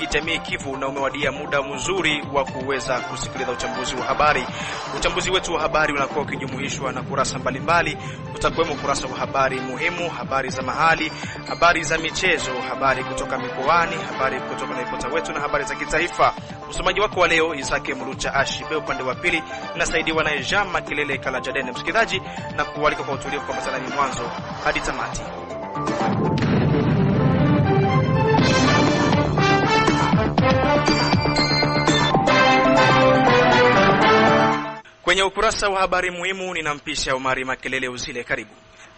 kijamii Kivu, na umewadia muda mzuri wa kuweza kusikiliza uchambuzi wa habari. Uchambuzi wetu wa habari unakuwa ukijumuishwa na kurasa mbalimbali. Utakuwemo kurasa wa habari muhimu, habari za mahali, habari za michezo, habari kutoka mikoani, habari kutoka na ripota wetu na habari za kitaifa. Msomaji wako wa leo Isake Mulucha Ashibe, upande wa pili nasaidiwa na Jean Makelele Kalajadene. Msikilizaji, na kualika kwa utulivu kwa masalani mwanzo hadi tamati. Kwenye ukurasa wa habari muhimu ninampisha Omari Makelele Uzile, karibu.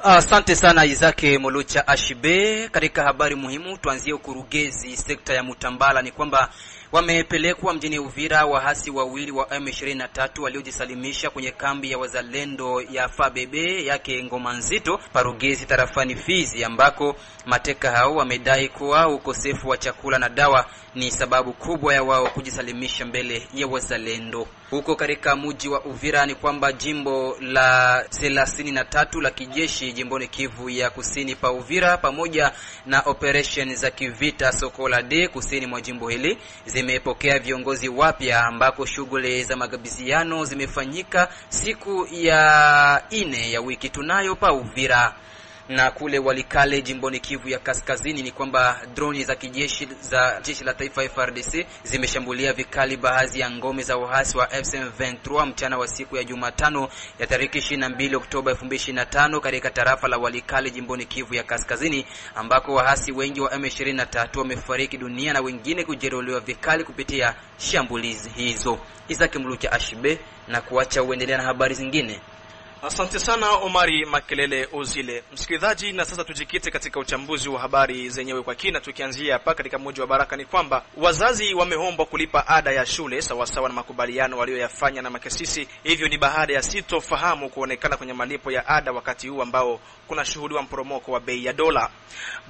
Asante sana Isake Mulucha Ashibe. Katika habari muhimu tuanzie ukurugenzi sekta ya Mutambala ni kwamba wamepelekwa mjini Uvira wahasi wawili wa M23 waliojisalimisha kwenye kambi ya wazalendo ya Fabebe yake Ngoma Nzito Parugezi tarafani Fizi, ambako mateka hao wamedai kuwa ukosefu wa chakula na dawa ni sababu kubwa ya wao kujisalimisha mbele ya wazalendo. Huko katika mji wa Uvira ni kwamba jimbo la 33 la kijeshi jimboni Kivu ya kusini pa Uvira pamoja na operation za kivita Sokola D kusini mwa jimbo hili zimepokea viongozi wapya, ambako shughuli za magabiziano zimefanyika siku ya 4 ya wiki tunayo pa Uvira. Na kule Walikale jimboni Kivu ya kaskazini ni kwamba droni za kijeshi za jeshi la taifa FARDC zimeshambulia vikali baadhi ya ngome za wahasi wa M23 mchana wa siku ya Jumatano ya tarehe 22 Oktoba 2025 katika tarafa la Walikale jimboni Kivu ya kaskazini, ambako wahasi wengi wa M23 wamefariki dunia na wengine kujeruhiwa vikali kupitia shambulizi hizo. Isake Mulucha Ashibe, na kuacha uendelea na habari zingine. Asante sana Omari Makelele Uzile. Msikilizaji, na sasa tujikite katika uchambuzi wa habari zenyewe kwa kina, tukianzia hapa katika mji wa Baraka. Ni kwamba wazazi wameombwa kulipa ada ya shule sawasawa na makubaliano walioyafanya na makasisi. Hivyo ni baada ya sitofahamu kuonekana kwenye malipo ya ada wakati huu ambao kuna shuhudiwa mporomoko wa bei ya dola.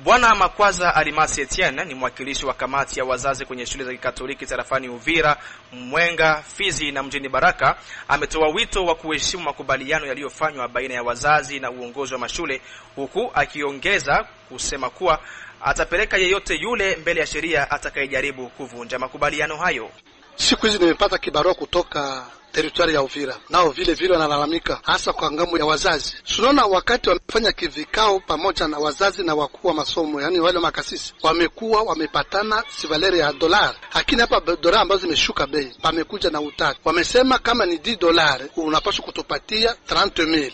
Bwana Makwaza Alimasi Etienne ni mwakilishi wa kamati ya wazazi kwenye shule za Kikatoliki tarafani Uvira, Mwenga, Fizi na mjini Baraka. Ametoa wito wa kuheshimu makubaliano yaliyofanywa baina ya wazazi na uongozi wa mashule, huku akiongeza kusema kuwa atapeleka yeyote yule mbele ya sheria atakayejaribu kuvunja makubaliano hayo. Siku hizi nimepata kibarua kutoka territory ya Uvira, nao vile wanalalamika hasa kwa ngambo ya wazazi. Tunaona wakati wamefanya kivikao pamoja na wazazi na wakuu wa masomo, yani wale makasisi, wamekuwa wamepatana sivalere ya dolar, lakini hapa dola ambazo zimeshuka bei pamekuja na utata. Wamesema kama ni $10 unapaswa kutupatia 30,000.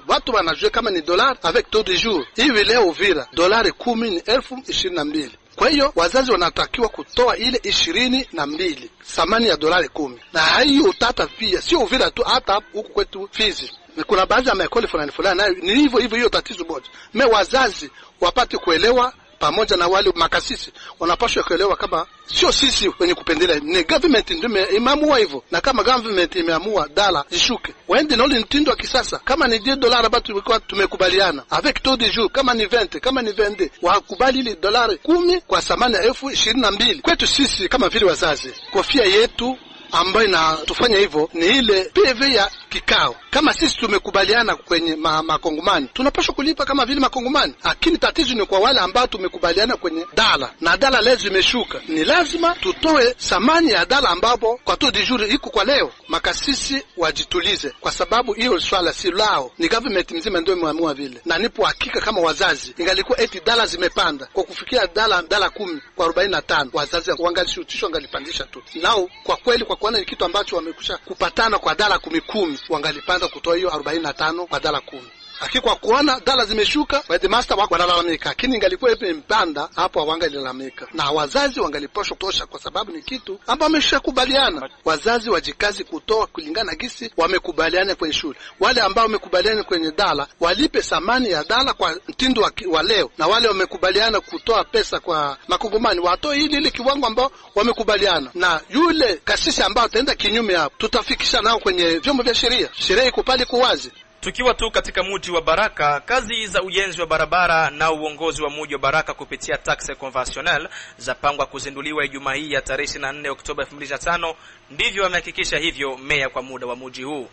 Watu wanajua kama ni dolar avec taux de jour. Hivi leo Uvira dolari 10 ni 22,000. Kwa hiyo wazazi wanatakiwa kutoa ile 22 thamani ya dolari 10. Na hiyo utata pia sio Uvira tu, hata huku kwetu Fizi kuna baadhi ya maekoli fulani nayo ni hivyo hiyo tatizo moja. Wazazi wapate kuelewa pamoja na wale makasisi wanapaswa kuelewa kama sio sisi wenye kupendelea, ni government ndio imeamua hivyo. Na kama government imeamua dala ishuke, waende na ule mtindo wa kisasa. Kama ni $10 bado tulikuwa tumekubaliana avec taux de jour, kama ni 20, kama ni 22, wakubali ile dolari 10 kwa thamani ya 22,000. Kwetu sisi kama vile wazazi, kofia yetu ambayo inatufanya hivyo ni ile PV ya kikao. Kama sisi tumekubaliana kwenye makongomani, tunapaswa kulipa kama vile makongomani. Lakini tatizo ni kwa wale ambao tumekubaliana kwenye dala, na dala leo imeshuka. Ni lazima tutoe thamani ya dala ambapo kwa taux de jour iko kwa leo. Makasisi wajitulize, kwa sababu hiyo swala si lao, ni government mzima ndio imeamua vile. Na nipo hakika kama wazazi, ingalikuwa eti dala zimepanda kwa kufikia dala 10 kwa 45, wazazi wangalishutishwa, wangalipandisha tu. Nao kwa kweli kwa kuona ni kitu ambacho wamekusha kupatana kwa dala 10, wangalipanda kutoa hiyo 45 kwa dala 10. Lakini kwa kuona dala zimeshuka, headmaster wako wanalalamika. Lakini ingalikuwa ipe mpanda hapo wangalilalamika. Na wazazi wangalipaswa kutosha, kwa sababu ni kitu ambao wameshakubaliana. Wazazi wajikazi kutoa kulingana gisi wamekubaliana kwenye shule. Wale ambao wamekubaliana kwenye dala walipe thamani ya dala kwa mtindo wa leo, na wale wamekubaliana kutoa pesa kwa makongomani watoe ile kiwango ambao wamekubaliana. Na yule kasisi ambao ataenda kinyume hapo, tutafikisha nao kwenye vyombo vya sheria. Sheria iko pale kwa wazi. Tukiwa tu katika mji wa Baraka, kazi za ujenzi wa barabara na uongozi wa mji wa Baraka kupitia taxe conventionnelle zapangwa kuzinduliwa Ijumaa hii ya tarehe 24 Oktoba 2025. Ndivyo amehakikisha hivyo meya kwa muda wa mji huu.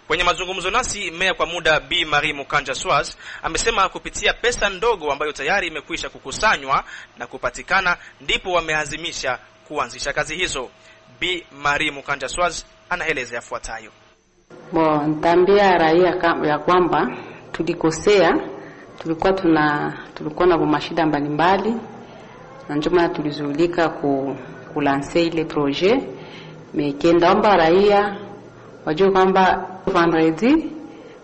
Kwenye mazungumzo nasi, meya kwa muda Bi Marie Mukanja Swaz amesema kupitia pesa ndogo ambayo tayari imekwisha kukusanywa na kupatikana, ndipo wameazimisha kuanzisha kazi hizo. Bi Marie Mukanja Swaz anaeleza yafuatayo. Nitaambia raia ya kwamba tulikosea, tulikuwa na mashida mbalimbali, na ndio maana tulizulika kulanse ile projet. Mekendaomba raia wajue kwamba vendredi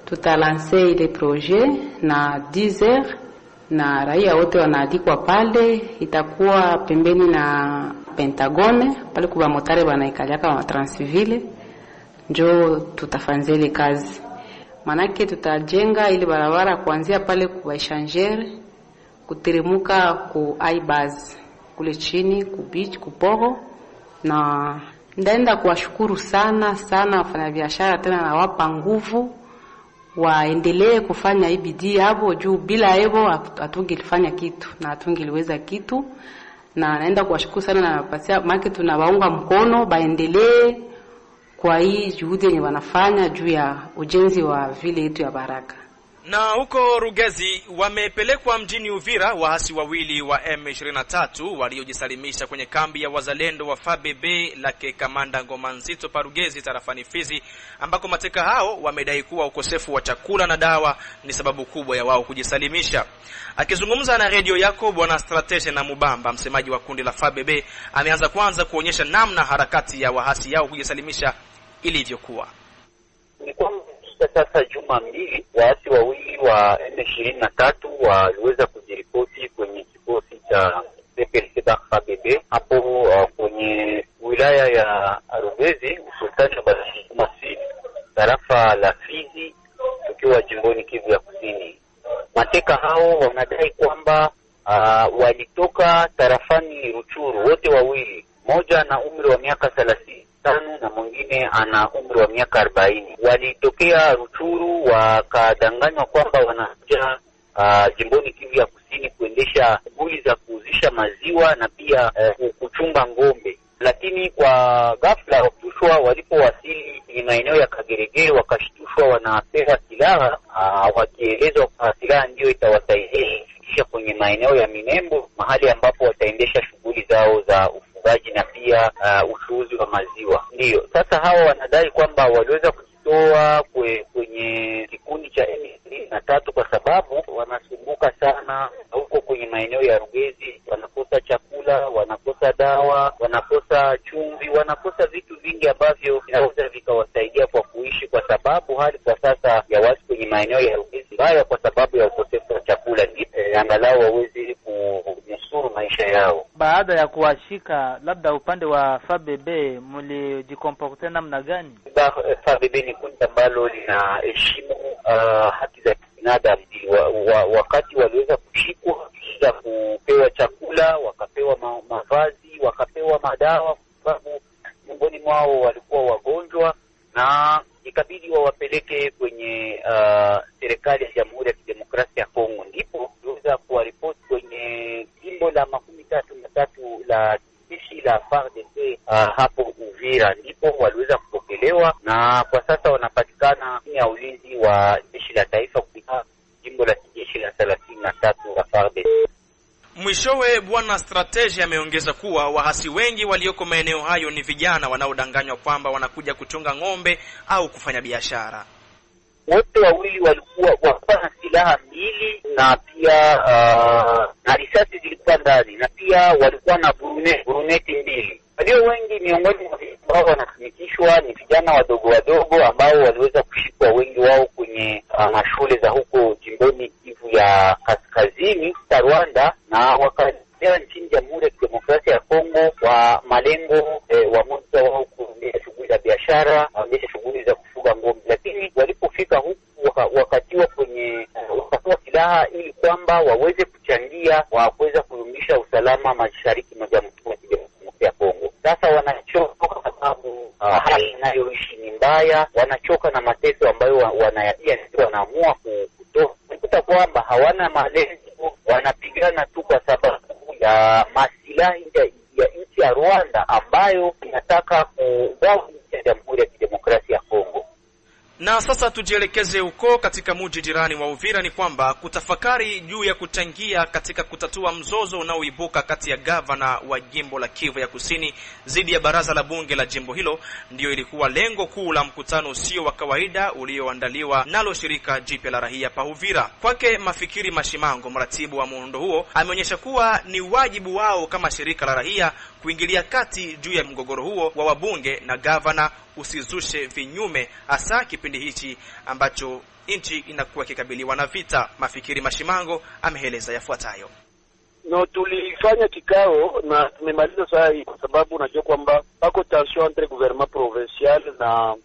tutalanse ile projet na 10h, na raia wote wanaalikwa pale. Itakuwa pembeni na Pentagone pale kwa motare wanaikaliaka wa Transcivile, njo tutafanza ile kazi. Manake tutajenga ile barabara kuanzia pale kwa Échangeur kuteremuka ku Aibaz kule chini ku beach kuporo. Na ndaenda kuwashukuru sana wafanyabiashara, tena na wapa nguvu waendelee kufanya hii bidii hapo juu. Bila hivyo hatungilifanya kitu na hatungiliweza kitu. Na naenda kuwashukuru sana na napatia market, tunawaunga mkono baendelee kwa hii juhudi yenye wanafanya juu ya ujenzi wa vile yetu ya Baraka. Na huko Rugezi wamepelekwa mjini Uvira waasi wawili wa M23 waliojisalimisha kwenye kambi ya wazalendo wa FABB lake Kamanda Ngoma Nzito pa Rugezi tarafani Fizi, ambako mateka hao wamedai kuwa ukosefu wa chakula na dawa ni sababu kubwa ya wao kujisalimisha. Akizungumza na redio yako, Bwana Stratege na Mubamba, msemaji wa kundi la FABB, ameanza kwanza kuonyesha namna harakati ya waasi yao kujisalimisha ilivyokuwa. Ni kwamba sasa juma mbili waasi wawili wa M23 waliweza kujiripoti kwenye kikosi cha CPLC FABB hapo kwenye wilaya ya Rugezi, usultani wa Basisi, tarafa la Fizi, tukiwa jimboni Kivu ya Kusini. Mateka hao wanadai kwamba walitoka tarafani Ruchuru, wote wawili, moja na umri wa miaka 30 na mwingine ana umri wa miaka 40. Walitokea Ruchuru wakadanganywa kwamba wanakuja jimboni Kivu ya Kusini kuendesha shughuli za kuuzisha maziwa na pia kuchunga ngombe. Lakini kwa ghafla wakishtushwa, walipowasili kwenye maeneo ya Kageregere wakashtushwa wanapewa silaha, wakielezwa kwa silaha ndio itawasaidia kisha kwenye maeneo ya Minembo, mahali ambapo wataendesha shughuli zao za ufugaji na pia uchuuzi wa maziwa. Ndio sasa hawa wanadai kwamba waliweza kujitoa kwenye kikundi cha M23 kwa sababu wanasumbuka sana huko kwenye maeneo ya Rugezi. Wanakosa chakula, wanakosa dawa, wanakosa chumvi, wanakosa vitu vingi ambavyo vinaweza vikawasaidia kwa kuishi, kwa sababu hali kwa sasa ya watu kwenye maeneo ya Rugezi baya kwa sababu ya ukosefu wa chakula, ndipo angalau waweze kunusuru maisha yao. Baada ya kuwashika, labda upande wa FABB mlijikomporte namna gani? FABB ni kundi ambalo linaheshimu haki za binadamu. Wakati waliweza kushikwa, kisha kupewa chakula, wakapewa mavazi, wakapewa madawa, kwa sababu miongoni mwao walikuwa wagonjwa, na ikabidi wawapeleke kwenye serikali ya Jamhuri ya Kidemokrasia ya Kongo. Ndipo tuliweza kuwaripoti kwenye jimbo la 33 la jeshi la FARDC hapo Uvira, ndipo waliweza kupokelewa na kwa sasa wanapatikana chini ya ulinzi wa jeshi la taifa kutoka jimbo la jeshi la 33 la FARDC. Mwishowe Bwana Stratege ameongeza kuwa wahasi wengi walioko maeneo hayo ni vijana wanaodanganywa kwamba wanakuja kuchunga ng'ombe au kufanya biashara. Wote wawili walikuwa na silaha mbili na pia na risasi zilikuwa ndani, na pia walikuwa na buruneti mbili. Walio wengi miongoni mwa ambao wanatumikishwa ni vijana wadogo ambao waliweza kushikwa, wengi wao kwenye mashule za huko jimboni Kivu ya Kaskazini Rwanda, na wakaenda nchini Jamhuri ya Kidemokrasia ya Kongo kwa malengo wa moja wao kuendesha shughuli za biashara, kuendesha shughuli za kufuga ng'ombe. Lakini walipofika huku wakatiwa wakatoa silaha ili kwamba waweze kuchangia kuweza kudumisha usalama mashariki mwa Jamhuri ya Kidemokrasia ya Kongo. Sasa wanachoka kwa sababu hali inayoishi ni mbaya, wanachoka na mateso ambayo wanayatia, wanaamua kutoa. Unakuta kwamba hawana malengo, wanapigana tu kwa sababu ya maslahi ya nchi ya Rwanda ambayo inataka kugawa Jamhuri ya Kidemokrasia ya Kongo. Na sasa tujielekeze huko katika mji jirani wa Uvira. Ni kwamba kutafakari juu ya kuchangia katika kutatua mzozo unaoibuka kati ya gavana wa jimbo la Kivu ya Kusini dhidi ya baraza la bunge la jimbo hilo ndio ilikuwa lengo kuu la mkutano usio wa kawaida ulioandaliwa nalo shirika jipya la raia pa Uvira. Kwake Mafikiri Mashimango, mratibu wa muundo huo, ameonyesha kuwa ni wajibu wao kama shirika la raia kuingilia kati juu ya mgogoro huo wa wabunge na gavana usizushe vinyume, hasa kipindi hichi ambacho nchi inakuwa kikabiliwa na vita. Mafikiri Mashimango ameeleza yafuatayo. Tulifanya kikao na tumemaliza saa hii kwa sababu unajua kwamba pako tension entre gouvernement provincial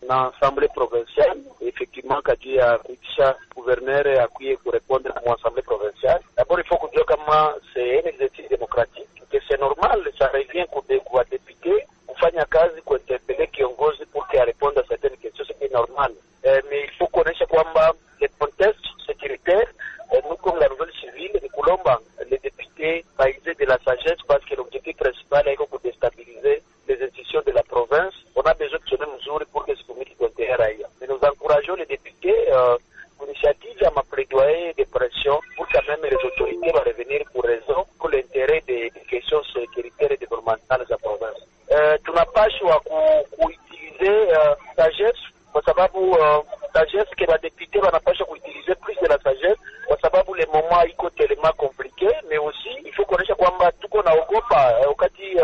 na assemblée provinciale. Effectivement kati ya kuitisha gouverneur akuye kurepondre kwa assemblée provinciale. D'abord il faut kujua kama c'est un exercice démocratique, que c'est normal, ça revient kwa député kufanya kazi kuinterpeller kiongozi pour qu'il réponde à certaines questions, c'est normal. Mais il faut connaître kwamba le contexte sécuritaire, nous comme la nouvelle civile, ni kulomba les députés baiser de la sagesse parce que l'objectif principal est de déstabiliser les institutions de la province. On a besoin de sonner mesures pour que ce comité d'intérêt aille. Mais nous encourageons les députés l'initiative à ma plaidoyer de pression pour quand même les autorités vont revenir pour raison pour l'intérêt des questions sécuritaires et développementales de la province. Tunapashwa kuutiliser sagesse kwa sababu sagesse que les députés wanapaswa kuutiliser plus de la sagesse kwa sababu le moment iko tellement compliqué, mais aussi il faut connaître kwamba tuko naogopa wakati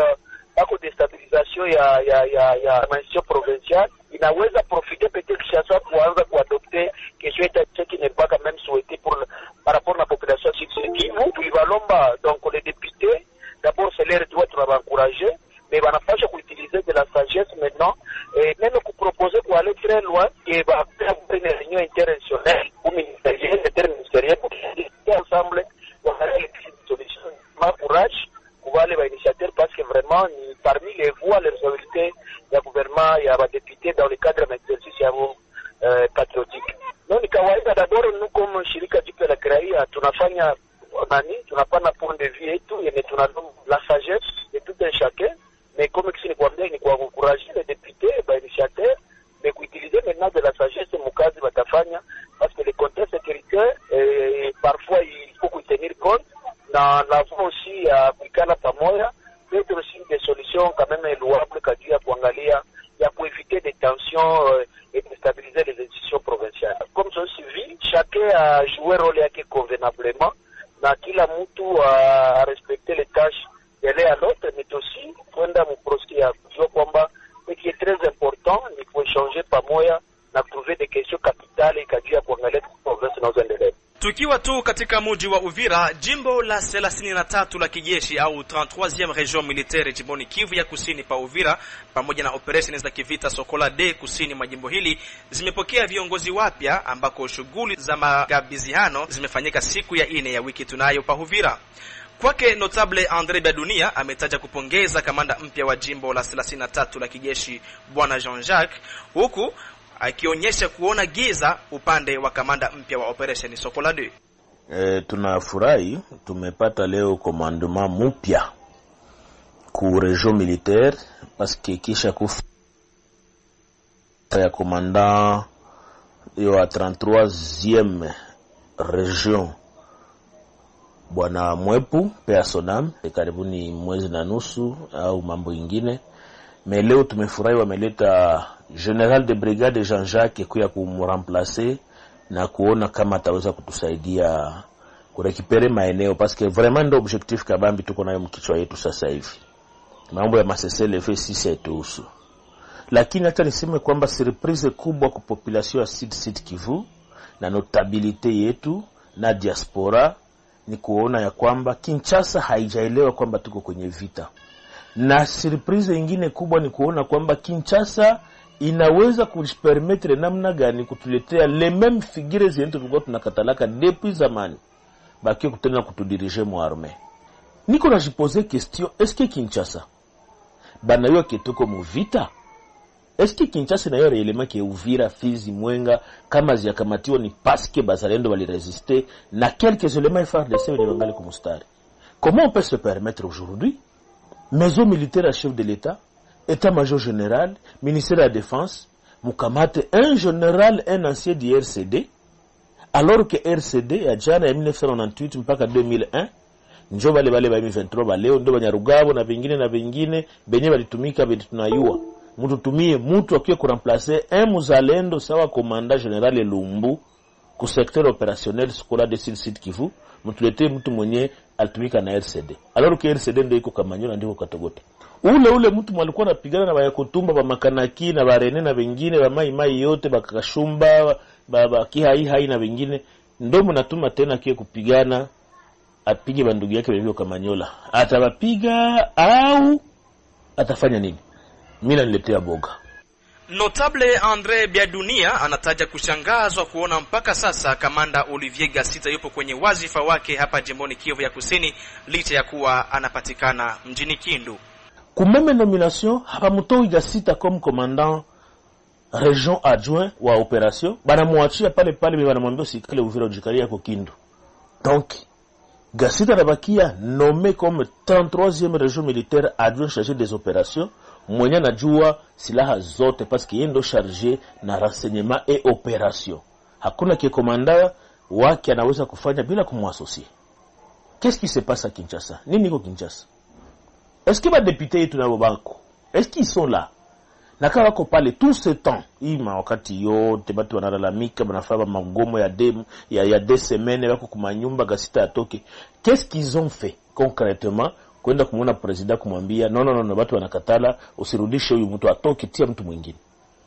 bako destabilisation ya institution provinciale inaweza profiter peut-être Kinshasa kuanza kuadopter question étatique qui n'est pas quand même souhaité par rapport à la population sud-kivu. Tulivalomba donc les députés, d'abord c'est leur droit, tu vas encourager, mais wanapasha kuutiliser de la sagesse maintenant et même pour proposer pour aller très loin et va faire une réunion internationale ou ministérielle, interministérielle pour discuter ensemble on a une solution. Ma courage pour aller à l'initiateur parce que vraiment parmi les voix, les responsabilités du gouvernement et des députés dans le cadre d'un exercice patriotique. Donc d'abord nous comme shirika jipya la kiraia tunafanya tunapana point de vue yetu yenye tunalomba la sagesse de tout un chacun, mais comme ni kuambia ni kwa encourager les députés initiateurs mais kuutiliser maintenant de la sagesse mukazi watafanya parce que le contexte sécuritaire parfois il faut tenir compte na voie aussi ya kuikala pamoja peut-être aussi des solutions quand même louables kati ya kuangalia ya kueviter des tensions et de stabiliser les institutions provinciales. Comme société civile, chacun a joué rôle yake convenablement na kila mtu a respecter les tâches de l'un à l'autre, mais aussi kwenda mproski ya kujua kwamba ce qui est très important ni kuéchanger pamoja na trouver des questions capitales kati ya kuangalia province na uendelee. Tukiwa tu katika mji wa Uvira, jimbo la 33 la kijeshi au 33e region militaire jimboni Kivu ya Kusini pa Uvira pamoja na operations za kivita Sokola D kusini mwa jimbo hili zimepokea viongozi wapya ambako shughuli za magabiziano zimefanyika siku ya 4 ya wiki tunayo pa Uvira. Kwake notable Andre Badunia ametaja kupongeza kamanda mpya wa jimbo la 33 la kijeshi Bwana Jean-Jacques, huku akionyesha kuona giza upande wa kamanda mpya wa operation Sokola 2. Tunafurahi tumepata leo commandement mpya ku region militaire parce que kisha kufa ya commandant ya 33e region Bwana Mwepu Personam karibuni mwezi na nusu au mambo ingine. Mais leo tumefurahi wameleta General de Brigade Jean-Jacques kuya kumremplacer na kuona kama ataweza kutusaidia kurekipere maeneo parce que vraiment ndio objectif kabambi tuko nayo mkichwa yetu sasa hivi. Mambo ya masesele FCC yetu. Lakini hata niseme kwamba surprise kubwa kwa population ya Sud Kivu na notabilite yetu na diaspora ni kuona ya kwamba Kinshasa haijaelewa kwamba tuko kwenye vita. Na surprise nyingine kubwa ni kuona kwamba Kinshasa inaweza kujipermettre namna gani kutuletea les mêmes figures zetu tulikuwa tunakatalaka depuis zamani baki kutena kutudirige mu armée. Niko na jiposer question, est-ce que Kinshasa banayo ketoko mu vita? Est-ce que Kinshasa na yore elema ke Uvira, Fizi, Mwenga kama ziakamatiwa ni parce que bazalendo wali résister na quelques éléments FARDC waliangalia kwa mstari? Comment on peut se permettre aujourd'hui maison militaire à chef de l'État, état-major général, ministère de la défense, mukamate un général, un ancien du RCD, alors que RCD ya jana ya 1998 mpaka 2001 njo bale ba M23 baleo ndo banyarugabo na vingine benye balitumika betu tunayua. Mutu tumie mutu akiye kuremplacer un muzalendo sawa commandant général Lumbu ku secteur opérationnel Skola de Sud Kivu, mutulete mutu mwenye alitumika na RCD. Alors que RCD ndo iko Kamanyola ndiko Katogote. Ule mtu mwalikuwa napigana na Bayakutumba ba Makanaki na Barene na vingine ba mai yote bakashumba ba Kihai na vingine ndo mnatuma tena kie kupigana apige bandugu yake bebio Kamanyola. Atabapiga au atafanya nini? Mimi niletea boga. Notable Andre Biadunia anataja kushangazwa kuona mpaka sasa kamanda Olivier Gasita yupo kwenye wazifa wake hapa jimboni Kivu ya Kusini licha ya kuwa anapatikana mjini Kindu. Kumeme nomination habamutoi Gasita comme commandant région adjoint wa opération banamwachia pale banamwambia sikale Uvira ujikalia kwa Kindu. Donc Gasita nabakia nommé comme 33e région militaire adjoint chargé des opérations, mwenye najua silaha zote parce que yendo chargé na renseignement et opération. Hakuna ki komanda wake anaweza kufanya bila kumwassocier. Qu'est-ce qui se passe à Kinshasa? Nini ko Kinshasa? Est-ce que ba député yetu na bako? Est-ce qu'ils sont là? Na kama wako pale tout ce temps, ima wakati yote batu wanalalamika banafanya magomo ya demu ya 2 semaines wako kumanyumba Gasita atoke. Qu'est-ce qu'ils ont fait concrètement kwenda kumuona president kumwambia non batu wanakatala usirudishe huyu mtu atoke tia mtu mwingine?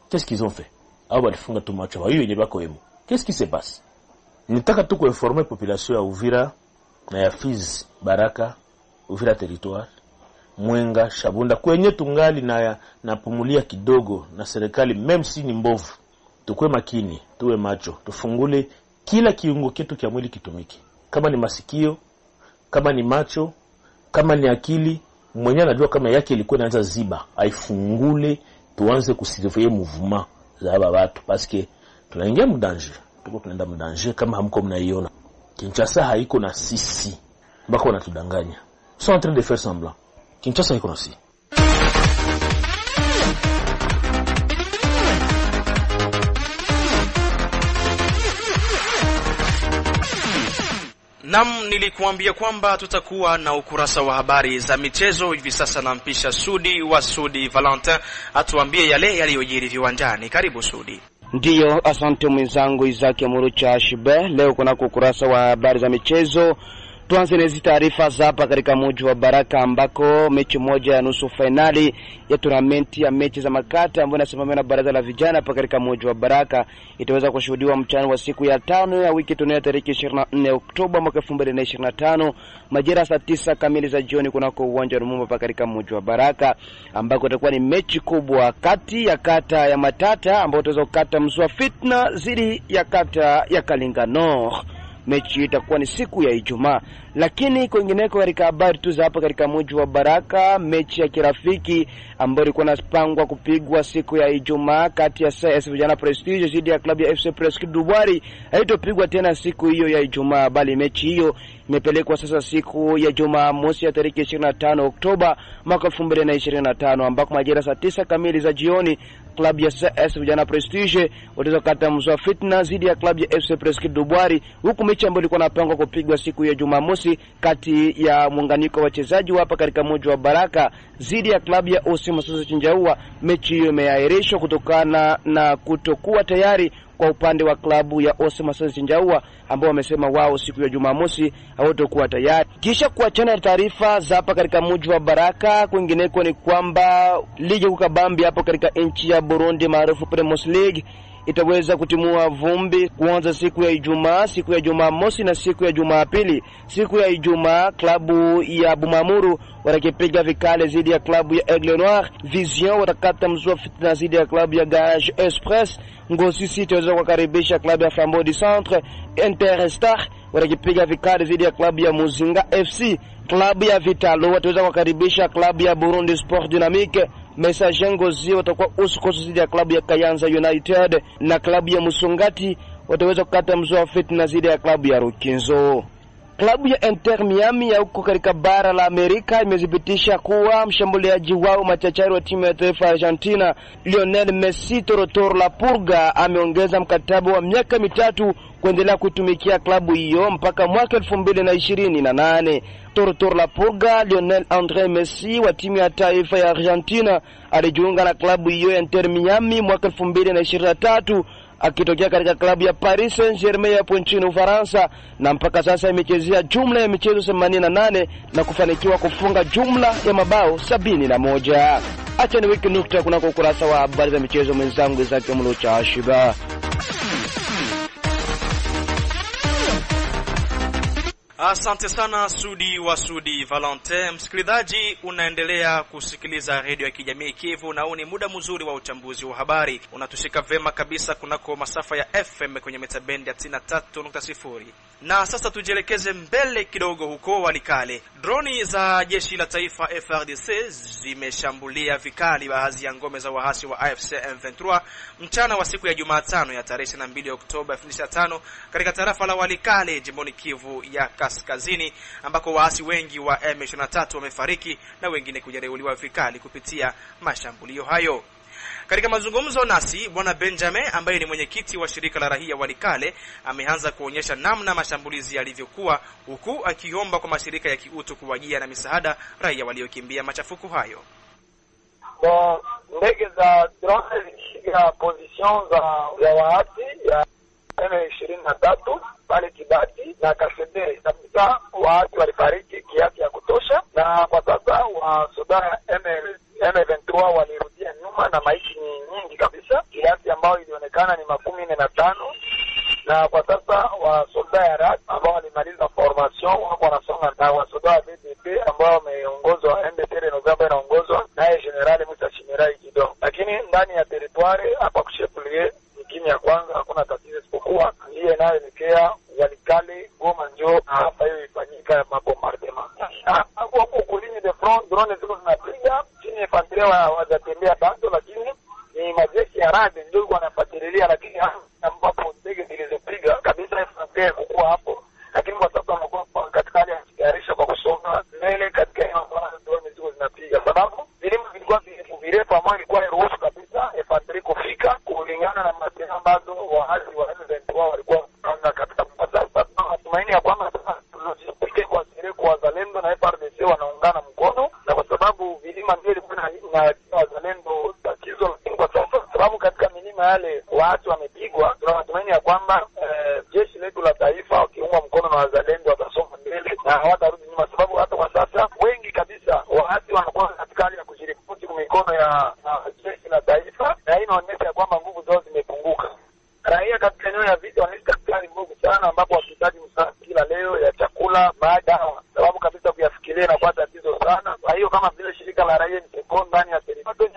Qu'est-ce qu'ils ont fait? Au walifunga tu macho wa hiyo yenye bako yemo. Qu'est-ce qui se passe? Nitaka tu kuinformer population ya Uvira na ya Fizi, Baraka, Uvira territoire, Mwenga, Shabunda kwenye tungali na pumulia kidogo na serikali même si ni mbovu. Tukwe makini, tuwe macho, tufungule kila kiungo kitu kia mwili kitumiki. Kama ni masikio, kama ni macho, kama ni akili, mwenye anajua kama yake ilikuwa inaanza ziba, aifungule tuanze kusurveiller mouvement za haba watu parce que tunaingia mdanger. Tuko tunaenda mdanger kama hamko mnaiona. Kinshasa haiko na sisi. Bako wanatudanganya. Ils sont en train de faire semblant. Kinshasa haiko na sisi. Nam, nilikuambia kwamba tutakuwa na ukurasa wa habari za michezo hivi sasa. Nampisha Sudi Valentin atuambie yale yaliyojiri viwanjani. Karibu Sudi. Ndiyo, asante mwenzangu Izake Murucha Ashibe. Leo kuna ukurasa wa habari za michezo. Tuanze na taarifa za hapa katika mji wa Baraka ambako mechi moja ya nusu finali ya tournament ya mechi za makata ambayo inasimamiwa na baraza la vijana hapa katika mji wa Baraka itaweza kushuhudiwa mchana wa siku ya 5 ya wiki tunayo tarehe 24 Oktoba mwaka 2025 majira saa 9 kamili za jioni kunako uwanja wa Rumumba hapa katika mji wa Baraka ambako itakuwa ni mechi kubwa kati ya kata ya Matata ambayo itaweza kukata Mzwa Fitna zidi ya kata ya Kalingano. Mechi itakuwa ni siku ya Ijumaa. Lakini kwingineko katika habari tu za hapa katika mji wa Baraka, mechi ya kirafiki ambayo ilikuwa inapangwa kupigwa siku ya Ijumaa kati ya CS Vijana Prestige dhidi ya klabu ya FC Presque Dubwari haitopigwa tena siku hiyo ya Ijumaa, bali mechi hiyo imepelekwa sasa siku ya Jumamosi ya tarehe 25 Oktoba mwaka 2025 ambako majira saa 9 kamili za jioni klabu ya CS Vijana Prestige watazokata Mzwa Fitna dhidi ya klabu ya FC Presque Dubwari, huku mechi ambayo ilikuwa inapangwa kupigwa siku ya Jumamosi kati ya muunganiko wa wachezaji hapa katika mji wa Baraka dhidi ya klabu ya Osima Sasa Chinjaua, mechi hiyo imeahirishwa kutokana na kutokuwa tayari kwa upande wa klabu ya Osima Sasa Chinjaua ambao wamesema wao siku ya Jumamosi hawatakuwa tayari. Kisha kuachana na taarifa za hapa katika mji wa Baraka, kwingineko ni kwamba ligi kukabambi hapo katika nchi ya Burundi maarufu Primus League itaweza kutimua vumbi kuanza siku ya Ijumaa, siku ya Jumamosi na siku ya Jumapili. Siku ya Ijumaa klabu ya Bumamuru watakipiga vikale dhidi ya klabu ya Aigle Noir, Vision watakata Mzwa Fitna dhidi ya klabu ya Garage Express, Ngozi City wataweza kukaribisha klabu ya Flambeau du Centre, Interstar watakipiga vikale dhidi ya klabu ya Muzinga FC, klabu ya Vitalo wataweza kukaribisha klabu ya Burundi Sport Dynamique, Messager Ngozi watakuwa uskoso dhidi ya klabu ya Kayanza United, na klabu ya Musongati wataweza kukata Mzwa Fitna dhidi ya klabu ya Rukinzo. Klabu ya Inter Miami ya huko katika bara la Amerika imethibitisha kuwa mshambuliaji wao machachari wa timu ya taifa ya Argentina Lionel Messi Toro La Purga ameongeza mkataba wa miaka 3 kuendelea kutumikia klabu hiyo mpaka mwaka 2028. Toro La Purga Lionel Andre Messi wa timu ya taifa ya Argentina alijiunga na klabu hiyo ya Inter Miami mwaka 2023 akitokea katika klabu ya Paris Saint-Germain hapo nchini Ufaransa, na mpaka sasa imechezea jumla ya michezo 88 na kufanikiwa kufunga jumla ya mabao 71. Acha ni wiki nukta kunako ukurasa wa habari za michezo mwenzangu Isaac Mulucha Ashiba. Asante sana Sudi wa Sudi Valentin. Msikilizaji, unaendelea kusikiliza redio ya kijamii Kivu na huu ni muda mzuri wa uchambuzi wa habari. Unatushika vema kabisa kunako masafa ya FM kwenye metabendi ya 93.0. Na sasa tujielekeze mbele kidogo huko Walikale. Droni za jeshi la taifa FARDC zimeshambulia vikali baadhi ya ngome za wahasi wa AFC M23 mchana wa siku ya Jumatano ya tarehe 22 Oktoba 2025 katika tarafa la Walikale jimboni Kivu ya Kaskazini, ambako waasi wengi wa M23 wamefariki na wengine kujeruhiwa vikali kupitia mashambulio hayo. Katika mazungumzo nasi, Bwana Benjamin ambaye ni mwenyekiti wa shirika la raia Walikale ameanza kuonyesha namna mashambulizi yalivyokuwa, huku akiomba kwa mashirika ya kiutu kuwajia na misaada raia waliokimbia machafuko hayo. Ndege za drone zilishika position za waasi ya M23 pale Kibati na Kasebere. Kabisa watu walifariki kiasi ya kutosha, na kwa sasa wasoda M23 walirudia nyuma na maiti nyingi kabisa, kiasi ambayo ilionekana ni 45, na kwa sasa wasoda ya RAT ambao walimaliza formation wako wanasonga na wasoda wa BDP ambao wameongozwa MBT November inaongozwa naye General Musa Shimirai Kido. Lakini ndani ya territoire hapa kushepulie mkini ya kwanza hakuna tatizo, isipokuwa ndiye inayoelekea Walikale Goma njo hapa hiyo ifanyika mabombardement. Hapo kulini de front drone ziko zinapiga chini ya familia wajatembea bado, lakini ni majeshi ya RAD ndio wanafuatilia, lakini ambapo ndege zilizopiga kabisa ifanye kukua hapo, lakini kwa sababu wanakuwa katika hali ya kutayarisha kwa kusonga mbele katika eneo ambalo drone ziko zinapiga, sababu vilimo vilikuwa virefu ambao ilikuwa iruhusu kabisa infantry kufika kulingana na matendo ambazo waasi wa M23 walikuwa wanaanza katika sasa. Tumaini ya kwamba sasa tunajipike kwa siri kwa wazalendo na FARDC wanaungana mkono, na kwa sababu vilima ndio ilikuwa na wazalendo tatizo, lakini kwa sasa sababu katika milima yale watu wamepigwa, tunatumaini ya kwamba jeshi letu la taifa wakiungwa mkono na wazalendo watasonga mbele na hawatarudi nyuma, sababu hata kwa sasa wengi kabisa waasi wanakuwa katika hali ya kujiripoti kwa mikono ya jeshi la taifa, na hii inaonyesha kwamba nguvu zao zimepunguka. Raia katika eneo ya vita wanaishi katika hali ngumu sana, ambapo wakihitaji msaada kila leo ya chakula, maji, dawa, sababu kabisa kuyafikiria na kwa tatizo sana. Kwa hiyo kama vile shirika la raia ni sekondi ndani ya serikali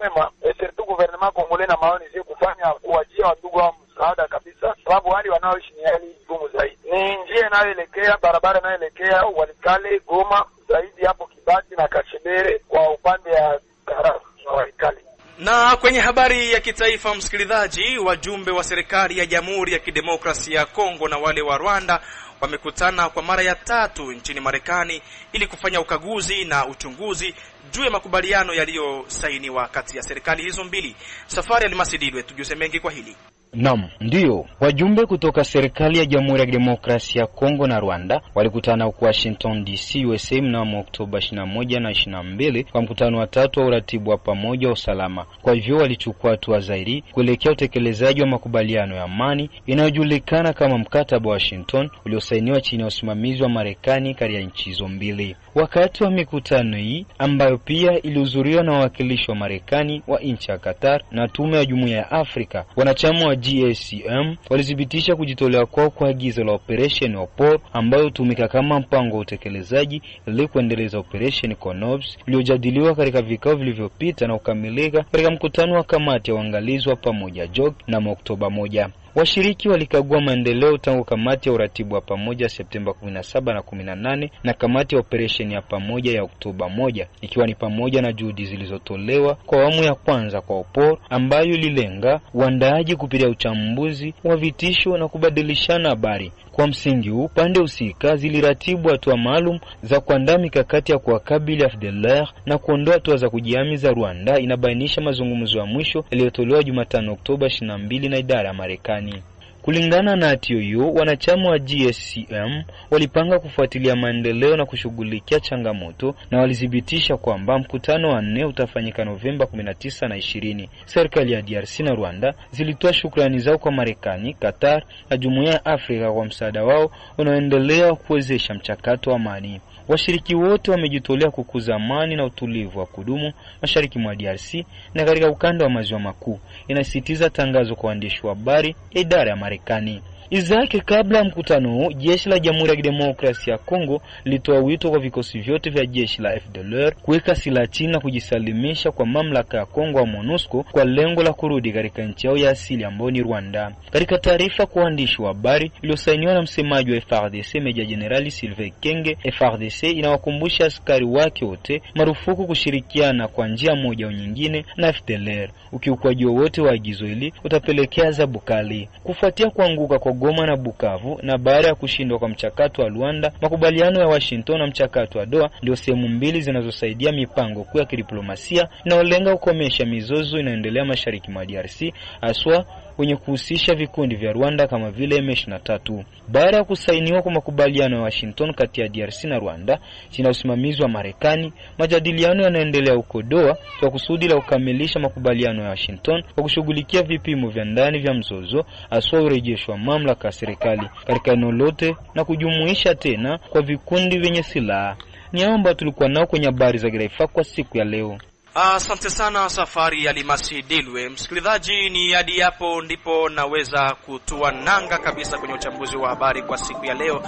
mema surtout gouvernement congolais na maoni sio kufanya kuachia wadugu wa msaada kabisa, sababu hali wanaoishi ni hali ngumu zaidi. Ni njia inayoelekea barabara inayoelekea Walikale Goma, zaidi hapo Kibati na Kashebere kwa upande ya Karasi na Walikale. Na kwenye habari ya kitaifa, msikilizaji, wajumbe wa serikali ya Jamhuri ya Kidemokrasia ya Kongo na wale wa Rwanda wamekutana kwa mara ya 3 nchini Marekani ili kufanya ukaguzi na uchunguzi juu ya makubaliano yaliyosainiwa kati ya serikali hizo mbili. Safari Alimasididwe tujuse mengi kwa hili. Naam, ndio. Wajumbe kutoka serikali ya Jamhuri ya Demokrasia ya Kongo na Rwanda walikutana huko Washington DC, USA mnamo Oktoba 21 na 22 kwa mkutano wa 3 wa uratibu wa pamoja wa usalama. Kwa hivyo walichukua hatua zaidi kuelekea utekelezaji wa makubaliano ya amani inayojulikana kama mkataba wa Washington uliosainiwa chini ya usimamizi wa Marekani kati ya nchi hizo mbili. Wakati wa mikutano hii ambayo pia ilihudhuriwa na wawakilishi wa Marekani wa nchi ya Qatar na tume ya Jumuiya ya Afrika, wanachama wa GACM walithibitisha kujitolea kwao kwa agizo la Operation Opor ambayo hutumika kama mpango wa utekelezaji ili kuendeleza Operation Conobs uliojadiliwa katika vikao vilivyopita na ukamilika katika mkutano wa kamati ya uangalizi wa pamoja JOG na Oktoba 1. Washiriki walikagua maendeleo tangu kamati ya uratibu wa pamoja Septemba 17 na 18 na kamati ya operation ya pamoja ya Oktoba 1, ikiwa ni pamoja na juhudi zilizotolewa kwa awamu ya kwanza kwa Opor ambayo ililenga uandaaji kupitia uchambuzi wa vitisho na kubadilishana habari Kwa msingi huu, pande husika ziliratibu hatua maalum za kuandaa mikakati ya kuwakabili FDLR na kuondoa hatua za kujihami za Rwanda, inabainisha mazungumzo ya mwisho yaliyotolewa Jumatano Oktoba 22 na idara ya Marekani. Kulingana na hati hiyo, wanachama wa GSCM walipanga kufuatilia maendeleo na kushughulikia changamoto, na walithibitisha kwamba mkutano wa 4 utafanyika Novemba 19 na 20. Serikali ya DRC na Rwanda zilitoa shukrani zao kwa Marekani, Qatar na Jumuiya ya Afrika kwa msaada wao unaoendelea kuwezesha mchakato wa amani. Washiriki wote wamejitolea kukuza amani na utulivu wa kudumu mashariki mwa DRC na katika ukanda wa maziwa makuu, inasisitiza tangazo kwa waandishi wa habari ya idara ya Marekani. Izake kabla ya mkutano huu, jeshi la Jamhuri ya Kidemokrasia ya Kongo lilitoa wito kwa vikosi vyote vya jeshi la FDLR kuweka silaha chini na kujisalimisha kwa mamlaka ya Kongo wa MONUSCO kwa lengo la kurudi katika nchi yao ya asili ambayo ni Rwanda. Katika taarifa kwa waandishi wa habari iliyosainiwa na msemaji wa FARDC Meja Jenerali Sylvain Kenge, FARDC inawakumbusha askari wake wote marufuku kushirikiana kwa njia moja au nyingine na FDLR. Ukiukwaji wote wa agizo hili utapelekea adhabu kali. Kufuatia kuanguka kwa Goma na Bukavu na baada ya kushindwa kwa mchakato wa Luanda, makubaliano ya Washington na mchakato wa Doha ndio sehemu mbili zinazosaidia mipango kuu ya kidiplomasia inayolenga kukomesha mizozo inaendelea mashariki mwa DRC, haswa wenye kuhusisha vikundi vya Rwanda kama vile M23. Baada ya kusainiwa kwa makubaliano ya Washington kati ya DRC na Rwanda chini ya usimamizi wa Marekani, majadiliano yanaendelea huko Doha kwa kusudi la kukamilisha makubaliano ya Washington kwa kushughulikia vipimo vya ndani vya mzozo, haswa urejesho wa mamlaka ya serikali katika eneo lote na kujumuisha tena kwa vikundi vyenye silaha. Niomba tulikuwa nao kwenye habari za Graifa kwa siku ya leo. Asante sana Safari Alimasi Dilwe. Msikilizaji, ni hadi hapo ndipo naweza kutua nanga kabisa kwenye uchambuzi wa habari kwa siku ya leo.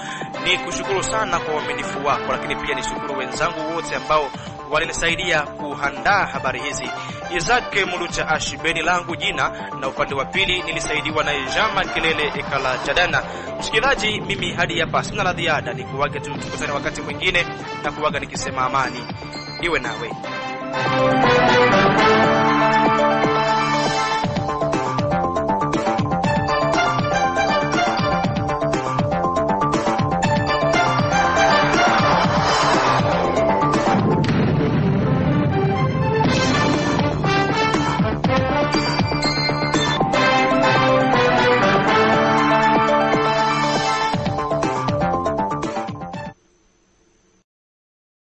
Ni kushukuru sana kwa uaminifu wako, lakini pia nishukuru wenzangu wote ambao walinisaidia kuandaa habari hizi. Izake Mulucha Ashibeni langu jina, na upande wa pili nilisaidiwa na Jama Kelele Ekala Jadana. Msikilizaji, mimi hadi hapa sina la ziada, nikuage tu tukutane wakati mwingine na kuaga nikisema amani iwe nawe.